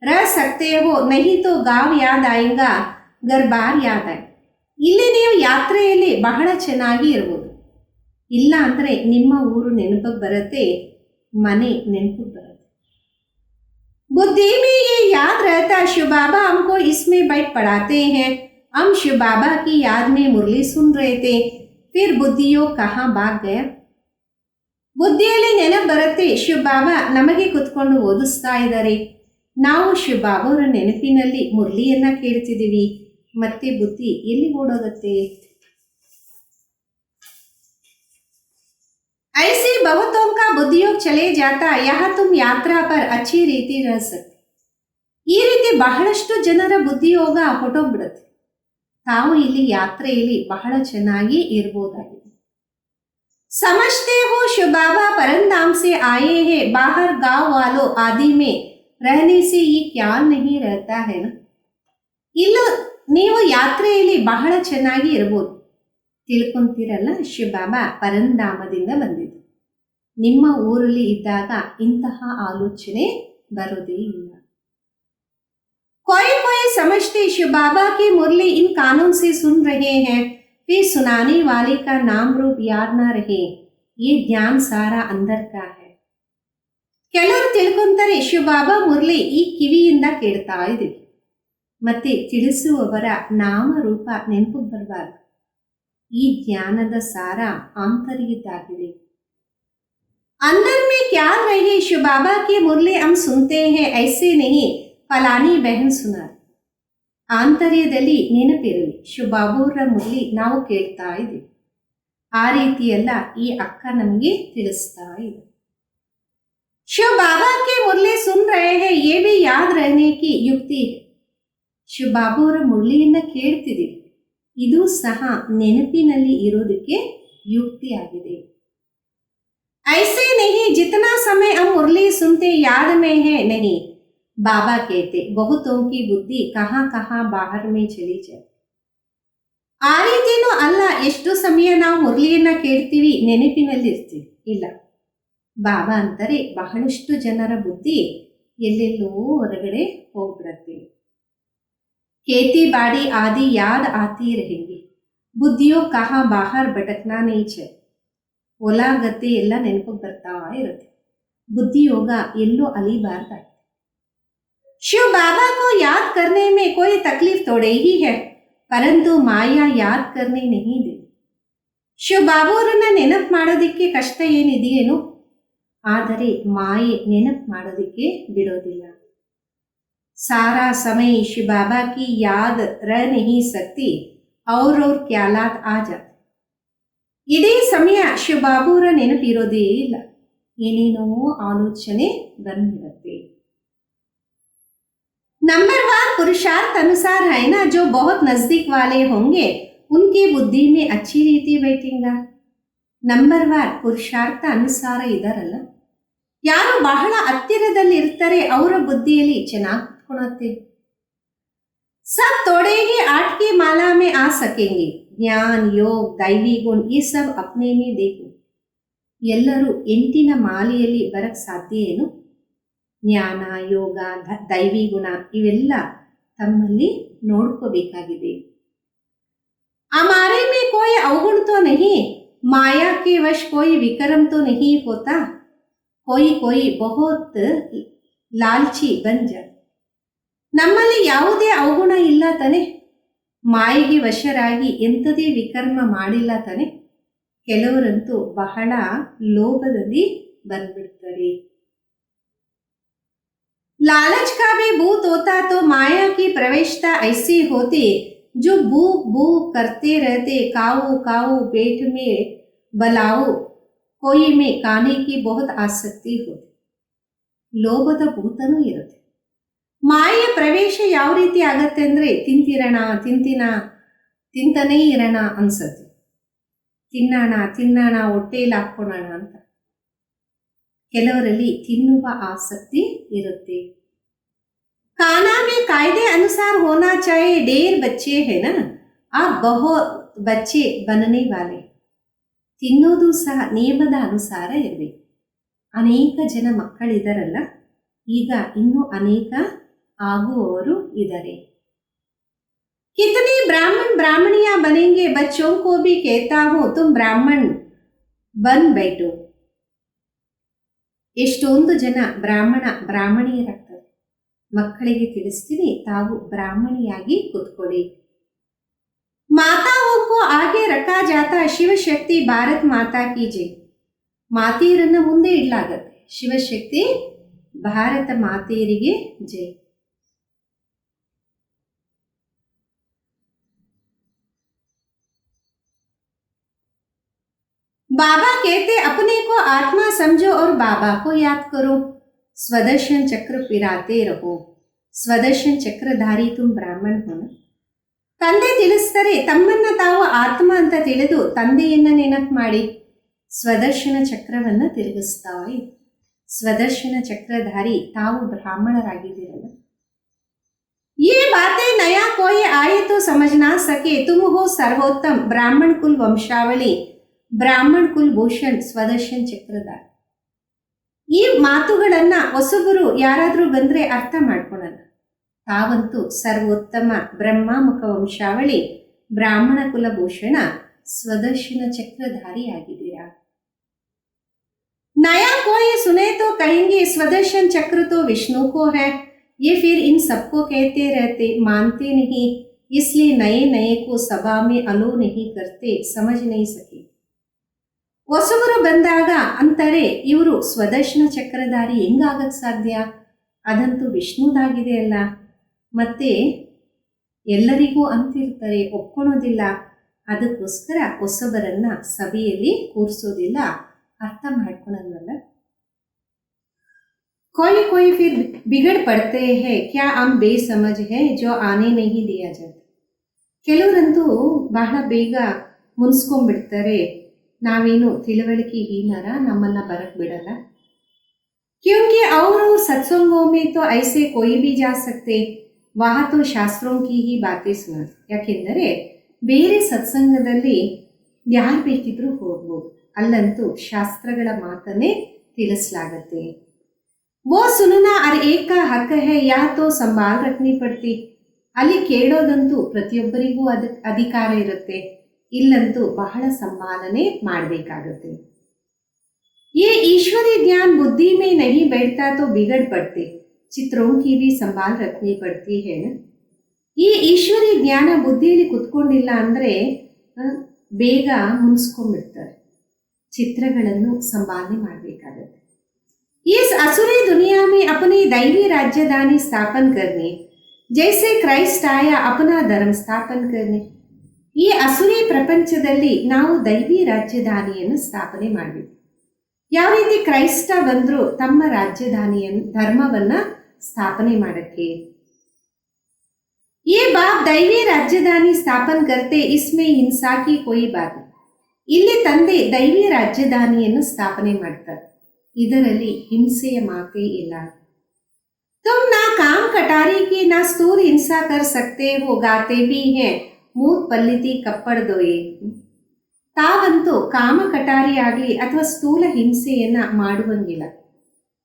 A: रह सकते हो, नहीं तो गाँव याद आएगा, घर बार याद आए. ಇಲ್ಲಿ ನೀವು ಯಾತ್ರೆಯಲ್ಲಿ ಬಹಳ ಚೆನ್ನಾಗಿ ಇರ್ಬೋದು, ಇಲ್ಲ ಅಂದರೆ ನಿಮ್ಮ ಊರು ನೆನಪಿಗೆ ಬರುತ್ತೆ, ಮನೆ ನೆನಪಿಗೆ ಬರುತ್ತೆ. बुद्धि में ये याद रहता, शिव बाबा हमको इसमें बैठ पढ़ाते हैं, हम शिव बाबा की याद में मुरली सुन रहे थे, फिर बुद्धियोग कहाँ भाग गया. ಬುದ್ಧಿಯಲ್ಲಿ ನೆನಪು ಬರುತ್ತೆ, ಶಿವ ಬಾಬಾ ನಮಗೆ ಕುತ್ಕೊಂಡು ಓದಿಸ್ತಾ ಇದ್ದಾರೆ, ನಾವು ಶಿವ ಬಾಬಾ ಅವರ ನೆನಪಿನಲ್ಲಿ ಮುರಳಿಯನ್ನ ಕೇಳ್ತಿದ್ದೀವಿ, ಮತ್ತೆ ಬುದ್ಧಿ ಎಲ್ಲಿ ಓಡೋಗತ್ತೆ. ऐसे बहुतों का बुद्धियोग चले जाता, यहाँ तुम यात्रा पर अच्छी ರೀತಿ रह सकते. ಈ ರೀತಿ ಬಹಳಷ್ಟು ಜನರ ಬುದ್ಧಿಯೋಗ ಹೊಟ್ಟೋಗ್ಬಿಡುತ್ತೆ, ತಾವು ಇಲ್ಲಿ ಯಾತ್ರೆಯಲ್ಲಿ ಬಹಳ ಚೆನ್ನಾಗಿ ಇರ್ಬೋದಾಗಿದೆ. समझते हो शिव बाबा परमधाम से आए हैं, बाहर गांव वालों आदि में रहने से ये क्या नहीं रहता है ना. ಇಲ್ಲ ನೀವು ಯಾತ್ರೆಯಲ್ಲಿ ಬಹಳ ಚೆನ್ನಾಗಿ ಇರ್ಬೋದು, ತಿಳ್ಕೊಂತೀರಲ್ಲ ಶಿವ ಬಾಬಾ ಪರಂಧಾಮದಿಂದ ಬಂದಿದ್ದು, ನಿಮ್ಮ ಊರಲ್ಲಿ ಇದ್ದಾಗ ಇಂತಹ ಆಲೋಚನೆ ಬರೋದೇ ಇಲ್ಲ. कोई कोई समझते शिव बाबा की मुरली इन कानों से सुन रहे हैं, फिर सुनाने वाले का नाम रूप याद ना रहे, ये ध्यान सारा अंदर का है. ಕೆಲವರು ತಿಳ್ಕೊಂತಾರೆ ಶಿವ ಬಾಬಾ ಮುರಳಿ ಈ ಕಿವಿಯಿಂದ ಕೇಳ್ತಾ ಇದ್ದೀವಿ, ಮತ್ತೆ ತಿಳಿಸುವವರ ನಾಮ ರೂಪ ನೆನಪಿಗೆ ಬರಬಾರ್ದು. ಈ ಜ್ಞಾನದ ಸಾರ ಆಂತರ್ಯದ್ದಾಗಿದೆ. अंदर में क्या रहे, शिव बाबा की मुरली हम सुनते हैं, ऐसे नहीं ಫಲಾನಿ ಬೆಹನ್ ಸುನಾರ್. ಆಂತರ್ಯದಲ್ಲಿ ನೆನಪಿರಲಿ, ಶಿವ ಬಾಬಾವರ ಮುರಳಿ ನಾವು ಕೇಳ್ತಾ ಇದ್ದೀವಿ, ಆ ರೀತಿಯೆಲ್ಲ ಈ ಅಕ್ಕ ನಮಗೆ ತಿಳಿಸ್ತಾ ಇದೆ. ಶಿವ ಬಾಬಾ ಕೆ ಮುರಳಿ ಸುನ್ ರಹೆ ಹೈ, ಯೇ ಭಿ ಯಾದ್ ರಹನೆ ಕಿ ಯುಕ್ತಿ ಹೈ. ಶಿವ ಬಾಬಾವರ ಮುರಳಿಯನ್ನ ಕೇಳ್ತಿದ್ದೀವಿ, ಇದು ಸಹ ನೆನಪಿನಲ್ಲಿ ಇರೋದಕ್ಕೆ ಯುಕ್ತಿಯಾಗಿದೆ. ऐसे नहीं जितना समय हम मुरली सुनते याद में है नहीं, बाबा कहते बहुतों की बुद्धि कहाँ कहाँ बाहर में चली जाए. ಆ ರೀತಿನೂ ಅಲ್ಲ, ಎಷ್ಟು ಸಮಯ ನಾವು ಮುರಳಿಯನ್ನ ಕೇಳ್ತೀವಿ ನೆನಪಿನಲ್ಲಿ ಇರ್ತೀವಿ, ಇಲ್ಲ. ಬಾಬಾ ಅಂತಾರೆ ಬಹಳಷ್ಟು ಜನರ ಬುದ್ಧಿ ಎಲ್ಲೆಲ್ಲೋ ಹೊರಗಡೆ ಹೋಗ್ಬಿಡತ್ತೆ. खेती बाड़ी आदि याद आती रहेंगी, ಬುದ್ಧಿಯೋ ಕಹಾ ಬಾಹರ್ ಭಟಕ್ನಾ ನಹೀ ಚಾಹಿಯೆ. ಹೊಲ ಗದ್ದೆ ಎಲ್ಲ ನೆನಪಿಗೆ ಬರ್ತಾ ಇರುತ್ತೆ, ಬುದ್ಧಿಯೋಗ ಎಲ್ಲೋ ಅಲಿಬಾರ್ದಾಗಿದೆ. शिव बाबा को याद करने में कोई तकलीफ थोड़े ही है, परंतु माया याद करने नहीं दे. ಶಿವ ಬಾಬುರನ್ನ ನೆನಪು ಮಾಡೋದಿಕ್ಕೆ ಕಷ್ಟ ಏನಿದೆಯೇನು, ಆದರೆ ಮಾಯೆ ನೆನಪು ಮಾಡೋದಿಕ್ಕೆ ಬಿಡೋದಿಲ್ಲ. सारा समय शिव बाबा की याद रह नहीं सकती और ख्यालात आ जाते. ಇದೇ ಸಮಯ ಶಿವ ಬಾಬುರ ನೆನಪಿರೋದೇ ಇಲ್ಲ, ಏನೇನೋ ಆಲೋಚನೆ ಬಂದ್ಬಿಡುತ್ತೆ. नंबरवार पुरुषार्थ अनुसार है ना, जो बहुत नजदीक वाले होंगे उनकी बुद्धि में अच्छी रीति बैठेगा. ನಂಬರ್ವಾರ್ ಪುರುಷಾರ್ಥ ಅನುಸಾರ ಇದಾರಲ್ಲ, ಯಾರು ಬಹಳ ಹತ್ತಿರದಲ್ಲಿ ಇರ್ತಾರೆ ಅವರ ಬುದ್ಧಿಯಲ್ಲಿ ಚೆನ್ನಾಗಿ ಕುತ್ಕೊಳತ್ತೆ. सब तोड़े ही 8 की माला में आ सकेंगे. ज्ञान, योग, दैवी गुण ये सब अपने में देखो. ಎಲ್ಲರೂ 8ನ ಮಾಲೆಯಲ್ಲಿ ಬರಕ್ ಸಾಧ್ಯ ಏನು? ಜ್ಞಾನ, ಯೋಗ, ದೈವಿ ಗುಣ ಇವೆಲ್ಲ ತಮ್ಮಲ್ಲಿ ನೋಡ್ಕೋಬೇಕಾಗಿದೆ. हमारे में कोई अवगुण तो नहीं, माया के वश कोई विक्रम तो नहीं होता, कोई बहुत लालची बन जाता. ನಮ್ಮಲ್ಲಿ ಯಾವುದೇ ಅವಗುಣ ಇಲ್ಲ ತಾನೆ, ಮಾಯೆಗೆ ವಶರಾಗಿ ಎಂಥದೇ ವಿಕರ್ಮ ಮಾಡಿಲ್ಲ ತಾನೆ. ಕೆಲವರಂತೂ ಬಹಳ ಲೋಭದಲ್ಲಿ ಬಂದ್ಬಿಡ್ತಾರೆ. लालच का भी भूत होता तो माया की प्रवेशता ऐसी होती, जो बू बू करते रहते, काऊ काऊ पेट में बलाओ, कोई में खाने की बहुत आसक्ति होती. ಲೋಭದ ಭೂತನೂ ಇರುತ್ತೆ. ಮಾಯೆಯ ಪ್ರವೇಶ ಯಾವ ರೀತಿ ಆಗತ್ತೆ ಅಂದರೆ, ತಿಂತಾನೇ ಇರೋಣ ಅನ್ಸತ್ತೆ. ತಿನ್ನೋಣ ಹೊಟ್ಟೆಯಲ್ಲಿ ಹಾಕ್ಕೊಳ್ಳೋಣ ಅಂತ ಕೆಲವರಲ್ಲಿ ತಿನ್ನುವ ಆಸಕ್ತಿ ಇರುತ್ತೆ. खाना में कायदे अनुसार होना चाहिए. ढेर बच्चे है ना, आप बहुत बच्चे बनने वाले. ತಿನ್ನೋದು ಸಹ ನಿಯಮದ ಅನುಸಾರ ಇರಬೇಕು. ಅನೇಕ ಜನ ಮಕ್ಕಳಿದಾರಲ್ಲ, ಈಗ ಇನ್ನೂ ಅನೇಕ ಆಗುವವರು ಇದ್ದಾರೆ. कितने ब्राह्मण ब्राह्मणियां बनेंगे, बच्चों को भी कहता हूं तुम ब्राह्मण बन बैठो. ಎಷ್ಟೊಂದು ಜನ ಬ್ರಾಹ್ಮಣಿಯರಾಗ್ತಾರೆ. ಮಕ್ಕಳಿಗೆ ತಿಳಿಸ್ತೀನಿ, ತಾವು ಬ್ರಾಹ್ಮಣಿಯಾಗಿ ಕೂತ್ಕೊಳ್ಳಿ. ಮಾತಾओं को आगे रखा जाता, ಶಿವಶಕ್ತಿ ಭಾರತ್ ಮಾತಾ ಕಿ ಜೈ. ಮಾತೆಯರನ್ನ ಮುಂದೆ ಇಡಲಾಗತ್ತೆ. ಶಿವಶಕ್ತಿ ಭಾರತ ಮಾತೆಯರಿಗೆ ಜೈ. बाबा कहते अपने को आत्मा समझो और बाबा को याद करो. स्वदर्शन चक्र फिराते रहो. ಸ್ವದರ್ಶನ್ ಚಕ್ರಧಾರಿ ತುಮ್ ಬ್ರಾಹ್ಮಣ್ ಹೋನ. ತಂದೆ ತಿಳಿಸ್ತಾರೆ, ತಮ್ಮನ್ನ ತಾವು ಆತ್ಮ ಅಂತ ತಿಳಿದು ತಂದೆಯನ್ನ ನೆನಪು ಮಾಡಿ ಸ್ವದರ್ಶನ ಚಕ್ರವನ್ನ ತಿರುಗಿಸ್ತಾ ಇರಿ. ಸ್ವದರ್ಶನ ಚಕ್ರಧಾರಿ ತಾವು ಬ್ರಾಹ್ಮಣರಾಗಿದ್ದೀರಲ್ಲ. ये बातें नया कोई आए तो समझ ना सके, तुम हो सर्वोत्तम ब्राह्मण कुल वंशावली, ಬ್ರಾಹ್ಮಣ ಕುಲಭೂಷಣ್ ಸ್ವದರ್ಶನ್ ಚಕ್ರಧಾರಿ. ಈ ಮಾತುಗಳನ್ನ ಹೊಸಬರು ಯಾರಾದರೂ ಬಂದ್ರೆ ಅರ್ಥ ಮಾಡ್ಕೊಳ್ಳಲ್ಲ. ತಾವಂತೂ ಸರ್ವೋತ್ತಮ ಬ್ರಹ್ಮಮುಖ ವಂಶಾವಳಿ ಬ್ರಾಹ್ಮಣ ಕುಲಭೂಷಣ ಸ್ವದರ್ಶನ ಚಕ್ರಧಾರಿ ಆಗಿದ್ದೀರಾ. नया कोई सुने तो कहेंगे स्वदर्शन चक्र तो विष्णु को है, ये फिर इन सबको कहते रहते, मानते नहीं, इसलिए नए को सभा में अलो नहीं करते, समझ नहीं सके. ಹೊಸಬರು ಬಂದಾಗ ಅಂತಾರೆ, ಇವರು ಸ್ವದರ್ಶನ ಚಕ್ರಧಾರಿ ಹೆಂಗಾಗಕ್ಕೆ ಸಾಧ್ಯ, ಅದಂತೂ ವಿಷ್ಣುದಾಗಿದೆ ಅಲ್ಲ. ಮತ್ತೆ ಎಲ್ಲರಿಗೂ ಅಂತಿರ್ತಾರೆ, ಒಪ್ಕೊಳೋದಿಲ್ಲ. ಅದಕ್ಕೋಸ್ಕರ ಹೊಸಬರನ್ನ ಸಭೆಯಲ್ಲಿ ಕೂರಿಸೋದಿಲ್ಲ, ಅರ್ಥ ಮಾಡ್ಕೊಳಲ್ವಲ್ಲ. कोई फिर बिगड़ पड़ते हैं, क्या हम बेसमझ है जो आने नहीं दिया जाता. ಕೆಲವರಂತೂ ಬಹಳ ಬೇಗ ಮುನ್ಸ್ಕೊಂಡ್ಬಿಡ್ತಾರೆ, ನಾವೇನು ತಿಳುವಳಿಕೆ ಹೀನರ, ನಮ್ಮನ್ನ ಬರಕ್ ಬಿಡಲ್ಲ. क्योंकि और सत्संगों में तो ऐसे कोई भी जा सकते, वहाँ तो ಶಾಸ್ತ್ರೋं की ही बातें सुना. ಯಾಕೆಂದರೆ ಬೇರೆ ಸತ್ಸಂಗದಲ್ಲಿ ಯಾರು ಬೇಕಿದ್ರೂ ಹೋಗ್ಬೋದು, ಅಲ್ಲಂತೂ ಶಾಸ್ತ್ರಗಳ ಮಾತನ್ನೇ ತಿಳಿಸಲಾಗತ್ತೆ. वो सुनना हर एक का हक है, यह तो संभाल रखनी पड़ती. ಅಲ್ಲಿ ಕೇಳೋದಂತೂ ಪ್ರತಿಯೊಬ್ಬರಿಗೂ ಅದಕ್ಕೆ ಅಧಿಕಾರ ಇರುತ್ತೆ, ಇಲ್ಲಂತೂ ಬಹಳ ಸಂಪಾದನೆ ಮಾಡಬೇಕಾಗುತ್ತೆ. ये ईश्वरी ज्ञान बुद्धि में नहीं बैठता तो बिगड़ पड़ते. ಚಿತ್ರೋं की भी संभाल रखनी पड़ती है ना. ಈ ಈಶ್ವರಿ ಜ್ಞಾನ ಬುದ್ಧಿಯಲ್ಲಿ ಕುತ್ಕೊಂಡಿಲ್ಲ ಅಂದರೆ ಬೇಗ ಮುನ್ಸ್ಕೊಂಡ್ಬಿಡ್ತಾರೆ. ಚಿತ್ರಗಳನ್ನು ಸಂಪಾದನೆ ಮಾಡಬೇಕಾಗತ್ತೆ. इस असुरी दुनिया में अपनी दैवी राजधानी स्थापन करनी, जैसे क्राइस्ट आया अपना धर्म स्थापन करने. ಈ ಅಸುರಿ ಪ್ರಪಂಚದಲ್ಲಿ ನಾವು ದೈವಿ ರಾಜಧಾನಿಯನ್ನು ಸ್ಥಾಪನೆ ಮಾಡಬೇಕು. ಯಾವ ರೀತಿ ಕ್ರೈಸ್ತ ಬಂದರೂ ತಮ್ಮ ರಾಜಧಾನಿಯನ್ನು ಧರ್ಮವನ್ನು ಸ್ಥಾಪನೆ ಮಾಡಕ್ಕೆ. ये बाप दैवी राजधानी स्थापन करते, इसमें हिंसा की कोई बात नहीं. ಇಲ್ಲಿ ತಂದೆ ದೈವಿ ರಾಜಧಾನಿಯನ್ನು ಸ್ಥಾಪನೆ ಮಾಡ್ತಾರೆ. ಇದರಲ್ಲಿ ಹಿಂಸೆಯ ಮಾತೇ ಇಲ್ಲ. तुम ना काम कटारी की ना स्थूल हिंसा कर सकते हो, गाते भी हैं ಮೂತ್ ಪಲ್ಲಿತಿ ಕಪ್ಪಡ್ ದೋಯೆ. ತಾವಂತೂ ಕಾಮ ಕಟಾರಿ ಆಗಲಿ ಅಥವಾ ಸ್ಥೂಲ ಹಿಂಸೆಯನ್ನ ಮಾಡುವಂಗಿಲ್ಲ.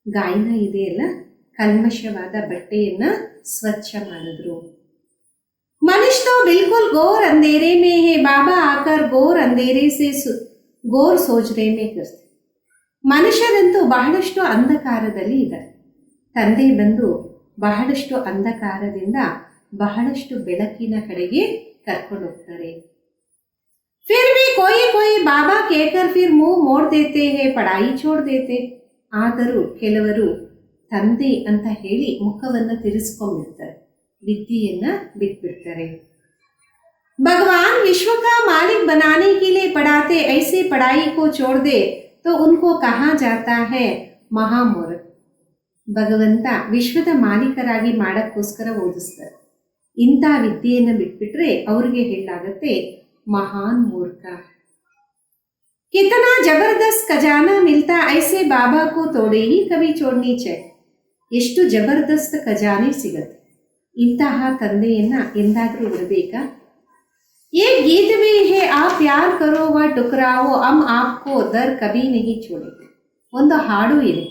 A: ಗಾಯನ ಇದೆಯಲ್ಲ, ಕಲ್ಮಶವಾದ ಬಟ್ಟೆಯನ್ನ ಸ್ವಚ್ಛ ಮಾಡಿದ್ರು. मनुष्य तो बिल्कुल घोर अंधेरे में है, बाबा आकर घोर अंधेरे से घोर सोचने में करते. ಮನುಷ್ಯರಂತೂ ಬಹಳಷ್ಟು ಅಂಧಕಾರದಲ್ಲಿ ಇದ್ದಾರೆ. ತಂದೆ ಬಂದು ಬಹಳಷ್ಟು ಅಂಧಕಾರದಿಂದ ಬಹಳಷ್ಟು ಬೆಳಕಿನ ಕಡೆಗೆ ಕರ್ಕೊಂಡು ಹೋಗ್ತಾರೆ. फिर भी कोई कोई बाबा कहकर फिर मुंह मोड़ देते हैं, पढ़ाई छोड़ देते. ಆದರೂ ಕೆಲವರು ತಂದೆ ಅಂತ ಹೇಳಿ ಮುಖವನ್ನು ತಿರುಗಿಸ್ಕೊಂಡ್ಬಿಡ್ತಾರೆ, ವಿದ್ಯೆಯನ್ನ ಬಿಟ್ಬಿಡ್ತಾರೆ. भगवान विश्व का मालिक बनाने के लिए पढ़ाते, ऐसे पढ़ाई को छोड़ दे तो उनको कहा जाता है महामूर्ख. ಭಗವಂತ ವಿಶ್ವದ ಮಾಲೀಕರಾಗಿ ಮಾಡಕ್ಕೋಸ್ಕರ ಓದಿಸ್ತಾರೆ. ಇಂಥ ವಿದ್ಯೆಯನ್ನು ಬಿಟ್ಬಿಟ್ರೆ ಅವ್ರಿಗೆ ಹೇಳಾಗತ್ತೆ ಮಹಾನ್ ಮೂರ್ಖ. ಕಿತನಾ ಜಬರ್ದಸ್ತ್ ಖಜಾನಾ ಮಿಲ್ತಾ, ಐಸೆ ಬಾಬಾ ಕೋ ತೋಡೆ ಹಿ ಕವಿ ಚೋಡ್ನಿ ಚೈ. ಎಷ್ಟು ಜಬರ್ದಸ್ತ್ ಖಜಾನೆ ಸಿಗತ್ತೆ. ಇಂತಹ ತಂದೆಯನ್ನ ಎಂದಾದ್ರೂ ಇರಬೇಕಾ? एक गीत भी है, आप प्यार करो व टुकराओ, हम आपको दर कभी नहीं छोड़ेंगे. ಒಂದು ಹಾಡು ಇದೆ,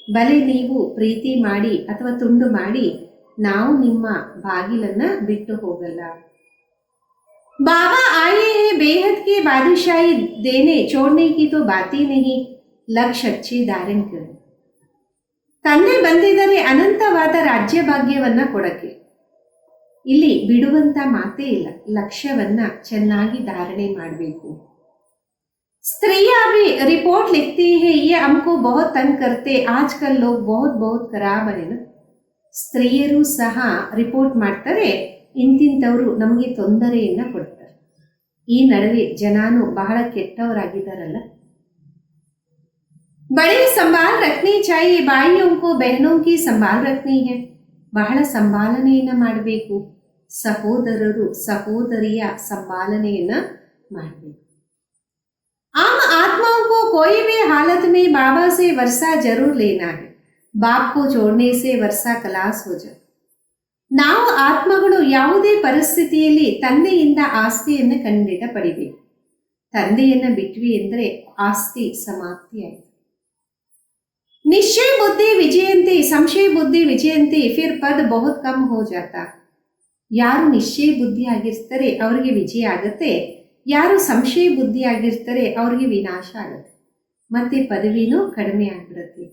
A: ಬಲೆ ನೀವು ಪ್ರೀತಿ ಮಾಡಿ ಅಥವಾ ತುಂಡು ಮಾಡಿ ನಾವು ನಿಮ್ಮ ಬಾಗಿಲನ್ನ ಬಿಟ್ಟು ಹೋಗಲ್ಲ. बाबा आए हैं बेहद की बादशाही देने, छोड़ने की तो बात ही नहीं, लक्ष्य अच्छी धारण करें. ತಂದೆ ಬಂದಿದ್ದಾರೆ ಅನಂತವಾದ ರಾಜ್ಯ ಭಾಗ್ಯವನ್ನ ಕೊಡಕ್ಕೆ. ಇಲ್ಲಿ ಬಿಡುವಂತ ಮಾತೇ ಇಲ್ಲ. ಲಕ್ಷ್ಯವನ್ನ ಚೆನ್ನಾಗಿ ಧಾರಣೆ ಮಾಡಬೇಕು. स्त्रियां भी रिपोर्ट लिखती है, ये हमको बहुत तंग करते, आजकल लोग बहुत बहुत खराब है ना. ಸ್ತ್ರೀಯರು ಸಹ ರಿಪೋರ್ಟ್ ಮಾಡ್ತಾರೆ, ಇಂತಿಂಥವರು ನಮಗೆ ತೊಂದರೆಯನ್ನ ಕೊಡ್ತಾರೆ. ಈ ನಡುವೆ ಜನಾನು ಬಹಳ ಕೆಟ್ಟವರಾಗಿದ್ದಾರಲ್ಲ. बड़ी संभाल रखनी चाहिए, भाइयों को बहनों की संभाल रखनी है. ಬಹಳ ಸಂಭಾಲನೆಯನ್ನ ಮಾಡಬೇಕು. ಸಹೋದರರು ಸಹೋದರಿಯ ಸಂಭಾಲನೆಯನ್ನ ಮಾಡಬೇಕು. आम आत्माओं को कोई भी हालत में बाबा से वर्षा जरूर लेना है, बाप को छोड़ने से वर्षा खलास हो जाए. ನಾವು ಆತ್ಮಗಳು ಯಾವುದೇ ಪರಿಸ್ಥಿತಿಯಲ್ಲಿ ತಂದೆಯಿಂದ ಆಸ್ತಿಯನ್ನು ಖಂಡಿತ ಪಡಿಬೇಕು. ತಂದೆಯನ್ನ ಬಿಟ್ವಿ ಎಂದರೆ ಆಸ್ತಿ ಸಮಾಪ್ತಿ ಆಯಿತು. निश्चय बुद्धि विजयंती, संशय बुद्धि विजयंती, फिर पद बहुत कम हो जाता. ಯಾರು ನಿಶ್ಚಯ ಬುದ್ಧಿ ಆಗಿರ್ತಾರೆ ಅವರಿಗೆ ವಿಜಯ ಆಗುತ್ತೆ. ಯಾರು ಸಂಶಯ ಬುದ್ಧಿ ಆಗಿರ್ತಾರೆ ಅವ್ರಿಗೆ ವಿನಾಶ ಆಗುತ್ತೆ, ಮತ್ತೆ ಪದವಿನೂ ಕಡಿಮೆ ಆಗ್ಬಿಡುತ್ತೆ.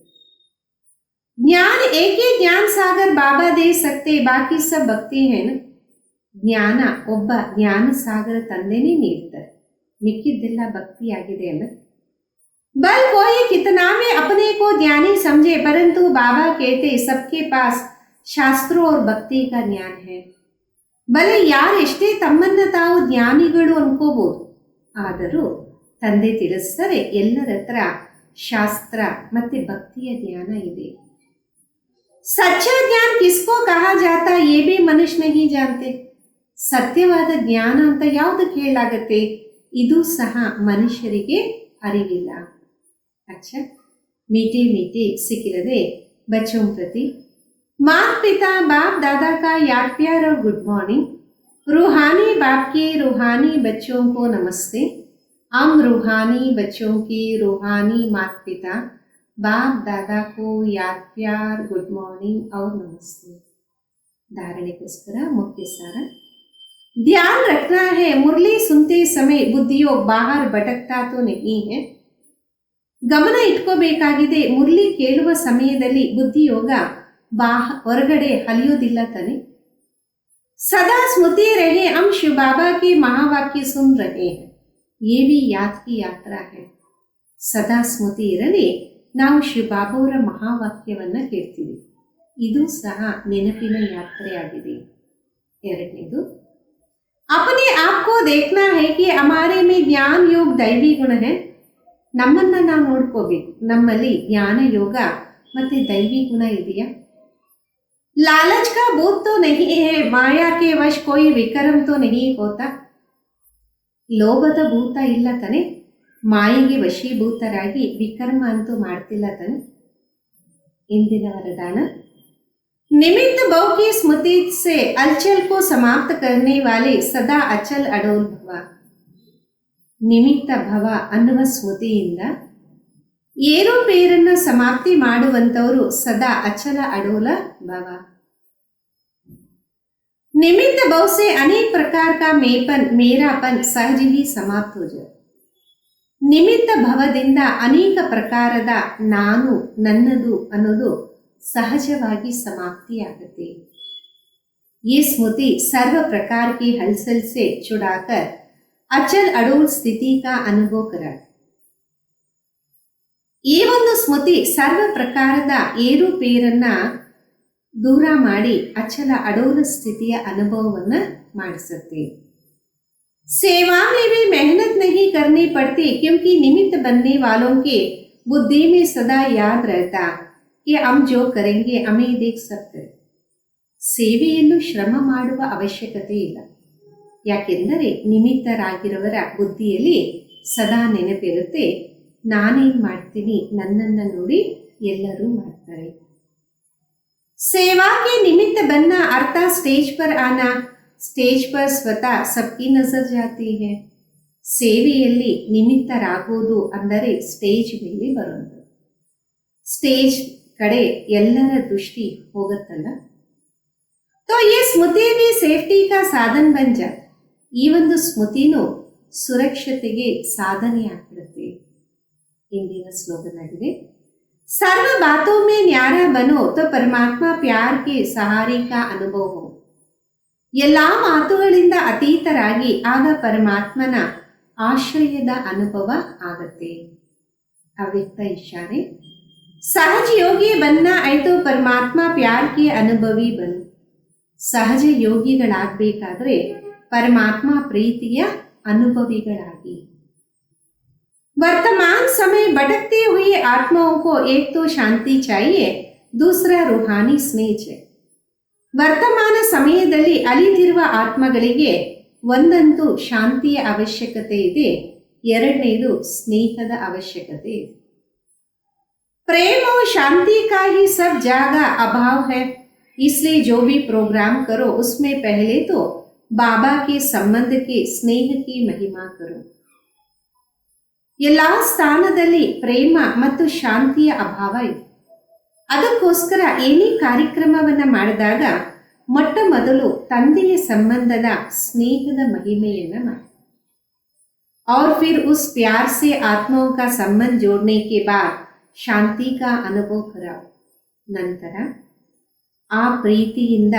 A: ಜ್ಞಾನ ಏಕೆ ಜ್ಞಾನ ಸಾಗರ್ ಬಾಬಾ ದೇ ಸಕ್ತೆ, ಬಾಕಿ ಸಬ್ ಭಕ್ತಿ ಹೇನ. ಜ್ಞಾನ ಒಬ್ಬ ಜ್ಞಾನ ಸಾಗರ ತಂದೆನೇ ನೀಡ್ತಾರೆ, ಮಿಕ್ಕಿದ್ದೆಲ್ಲ ಭಕ್ತಿ ಆಗಿದೆ ಅಲ್ಲ. बल कोई कितना में अपने को ज्ञानी समझे, परंतु बाबा कहते सबके पास शास्त्रों और भक्ति का ज्ञान है. ಬಲೆ ಯಾರೆಷ್ಟೇ ತಮ್ಮನ್ನ ತಾವು ಜ್ಞಾನಿಗಳು ಅನ್ಕೋಬಹುದು, ಆದರೂ ತಂದೆ ತಿಳಿಸ್ತಾರೆ ಎಲ್ಲರ ಹತ್ರ ಶಾಸ್ತ್ರ ಮತ್ತೆ ಭಕ್ತಿಯ ಜ್ಞಾನ ಇದೆ. ಸಚ್ಚಾ ಜ್ಞಾನ ಕಿಸ್ಕೋ ಕಹಾ ಜಾತಾ, ಯೇ ಬಿ ಮನುಷ್ಯ ನಹೀ ಜಾನ್ತೆ. ಸತ್ಯವಾದ ಜ್ಞಾನ ಅಂತ ಯಾವುದಕ್ಕೆ ಹೇಳಲಾಗತ್ತೆ, ಇದು ಸಹ ಮನುಷ್ಯರಿಗೆ ಅರಿವಿಲ್ಲ. अच्छा, मीठे मीठे सिकिरदे बच्चों प्रति माता पिता बाप दादा का याद प्यार और गुड मॉर्निंग. रूहानी बाप के रूहानी बच्चों को नमस्ते. हम रूहानी बच्चों के रूहानी माता पिता बाप दादा को याद प्यार गुड मॉर्निंग और नमस्ते. धारणेಗೋಸ್ಕರ मुख्य सार, ध्यान रखना है मुरली सुनते समय बुद्धियोग बाहर भटकता तो नहीं है. ಗಮನ ಇಟ್ಕೋಬೇಕಾಗಿದೆ, ಮುರಳಿ ಕೇಳುವ ಸಮಯದಲ್ಲಿ ಬುದ್ಧಿಯೋಗ ಹೊರಗಡೆ ಅಲಿಯೋದಿಲ್ಲ ತಾನೆ. सदा स्मृति रहे हम शिव बाबा के महावाक्य सुन रहे हैं, ये भी याद की यात्रा है. ಸದಾ ಸ್ಮೃತಿ ಇರಲಿ, ನಾವು ಶಿವಬಾಬಾವರ ಮಹಾವಾಕ್ಯವನ್ನು ಕೇಳ್ತೀವಿ. ಇದು ಸಹ ನೆನಪಿನ ಯಾತ್ರೆಯಾಗಿದೆ. ಎರಡನೇದು, अपने आप को देखना है कि हमारे में ज्ञान योग दैवी गुण है. ನಮ್ಮನ್ನು ನಾವು ನೋಡ್ಕೋಬೇಕು, ನಮ್ಮಲ್ಲಿ ಜ್ಞಾನ ಯೋಗ ಮತ್ತು ದೈವಿ ಗುಣ ಇದೆಯಾ. लालच का भूत तो नहीं है, माया के वश कोई विक्रम तो नहीं होता. ಲೋಭದ ಭೂತ ಇಲ್ಲ ತಾನೆ, ಮಾಯಿಗೆ ವಶೀಭೂತರಾಗಿ ವಿಕರ್ಮ ಅಂತೂ ಮಾಡ್ತಿಲ್ಲ ತಾನೆ. ಇಂದಿನ ವರದಾನ, निमित्त भव की स्मृति से अलचल को समाप्त करने वाले सदा अचल अडोल भव. ನಿಮಿತ್ತ ಭವ ಅನ್ನುವ ಸ್ಮೃತಿಯಿಂದ ಏರುಪೇರನ್ನು ಸಮಾಪ್ತಿ ಮಾಡುವಂಥವರು ಸದಾ ಅಚಲ ಅಡೋಲ ಭವ. निमित्त भव से अनेक प्रकार का मेपन मेरापन सहज ही समाप्त हो जाए. ನಿಮಿತ್ತ ಭವದಿಂದ ಅನೇಕ ಪ್ರಕಾರದ ನಾನು ನನ್ನದು ಅನ್ನೋದು ಸಹಜವಾಗಿ ಸಮಾಪ್ತಿಯಾಗುತ್ತೆ. ये स्मृति सर्व प्रकार की हलचल से छुड़ाकर अचल अडोल स्थिति का अनुभव कराए. ಈ ಒಂದು ಸ್ಮೃತಿ ಸರ್ವ ಪ್ರಕಾರದ ಏರುಪೇರನ್ನ ದೂರ ಮಾಡಿ ಅಚಲ ಅಡೋಲ ಸ್ಥಿತಿಯ ಅನುಭವವನ್ನು ಮಾಡಿಸುತ್ತೆ. सेवा में भी मेहनत नहीं करनी पड़ती, क्योंकि निमित्त बनने वालों के बुद्धि में सदा याद रहता कि हम जो करेंगे हमें देख सकते. ಸೇವೆಯಲ್ಲೂ ಶ್ರಮ ಮಾಡುವ ಅವಶ್ಯಕತೆ ಇಲ್ಲ, ಯಾಕೆಂದರೆ ನಿಮಿತ್ತರಾಗಿರುವವರ ಬುದ್ಧಿಯಲ್ಲಿ ಸದಾ ನೆನಪಿರುತ್ತೆ, ನಾನೇನು ಮಾಡ್ತೀನಿ, ನನ್ನನ್ನು ನೋಡಿ ಎಲ್ಲರೂ ಮಾಡ್ತಾರೆ. सेवा के निमित्त बनना अर्थात स्टेज पर आना, स्टेज पर स्वतः सबकी नजर जाती है. ಸೇವೆಯಲ್ಲಿ ನಿಮಿತ್ತರಾಗೋದು ಅಂದರೆ ಸ್ಟೇಜ್ ಮೇಲೆ ಬರೋದು, ಸ್ಟೇಜ್ ಕಡೆ ಎಲ್ಲರ ದೃಷ್ಟಿ ಹೋಗುತ್ತಲ್ಲ. तो ये स्मृति भी ಸೇಫ್ಟಿ का ಸಾಧನ बन जाए. ಈ ಒಂದು ಸ್ಮೃತಿನೂ ಸುರಕ್ಷತೆಗೆ ಸಾಧನೆ ಆಗ್ಬಿಡುತ್ತೆ. ಇಂದಿನ ಸ್ಲೋಗನ್ ಆಗಿದೆ, सर्व बातों में न्यारा बनो तो परमात्मा प्यार के सहारे का अनुभव हो. ಎಲ್ಲ ಮಾತುಗಳಿಂದ ಅತೀತರಾಗಿ ಆಗ ಪರಮಾತ್ಮನ ಆಶ್ರಯದ ಅನುಭವ ಆಗತ್ತೆ. ಅವ್ಯಕ್ತ ಇಶಾರೆ, ಸಹಜ ಯೋಗಿ ಬನ್ನ ಆಯ್ತು ಪರಮಾತ್ಮ ಪ್ಯಾರ್ ಕೆ ಅನುಭವಿ ಬನ್. ಸಹಜ ಯೋಗಿಗಳಾಗಬೇಕಾದ್ರೆ ಪರಮಾತ್ಮ ಪ್ರೀತಿಯ ಅನುಭವಿಗಳಾಗಿ. वर्तमान समय भटकते हुए आत्माओं को एक तो शांति चाहिए, दूसरा रूहानी स्नेह चाहिए. ವರ್ತಮಾನ ಸಮಯದಲ್ಲಿ ಅಲಿದಿರುವ ಆತ್ಮಗಳಿಗೆ ಒಂದಂತೂ ಶಾಂತಿಯ ಅವಶ್ಯಕತೆ ಇದೆ, ಎರಡನೇದು ಸ್ನೇಹದ ಅವಶ್ಯಕತೆ ಇದೆ. प्रेम और शांति का ही सब जगह अभाव है, इसलिए जो भी प्रोग्राम करो उसमें पहले तो बाबा के संबंध के स्नेह की महिमा करो. ಎಲ್ಲ ಸ್ಥಾನದಲ್ಲಿ ಪ್ರೇಮ ಮತ್ತು ಶಾಂತಿಯ ಅಭಾವ ಇದೆ. ಅದಕ್ಕೋಸ್ಕರ ಏನೇ ಕಾರ್ಯಕ್ರಮವನ್ನು ಮಾಡಿದಾಗ ಮೊಟ್ಟ ಮೊದಲು ತಂದೆಯ ಸಂಬಂಧದ ಸ್ನೇಹದ ಮಹಿಮೆಯನ್ನು ಮಾಡಿ. और फिर उस प्यार से आत्माओं का संबंध जोड़ने के बाद ಶಾಂತಿ का ಅನುಭವ कराओ. ನಂತರ ಆ ಪ್ರೀತಿಯಿಂದ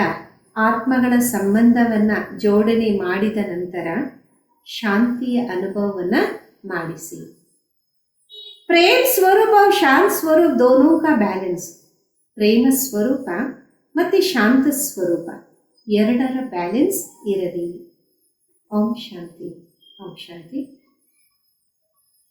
A: ಆತ್ಮಗಳ ಸಂಬಂಧವನ್ನು ಜೋಡಣೆ ಮಾಡಿದ ನಂತರ ಶಾಂತಿಯ ಅನುಭವವನ್ನು ಮಾಡಿಸಿ. ಪ್ರೇಮ ಸ್ವರೂಪ और ಶಾಂತ ಸ್ವರೂಪ दोनों का ಬ್ಯಾಲೆನ್ಸ್. ಪ್ರೇಮ ಸ್ವರೂಪ ಮತ್ತು ಶಾಂತ ಸ್ವರೂಪ ಎರಡರ ಬ್ಯಾಲೆನ್ಸ್ ಇರಲಿ. ಓಂ ಶಾಂತಿ, ಓಂ ಶಾಂತಿ.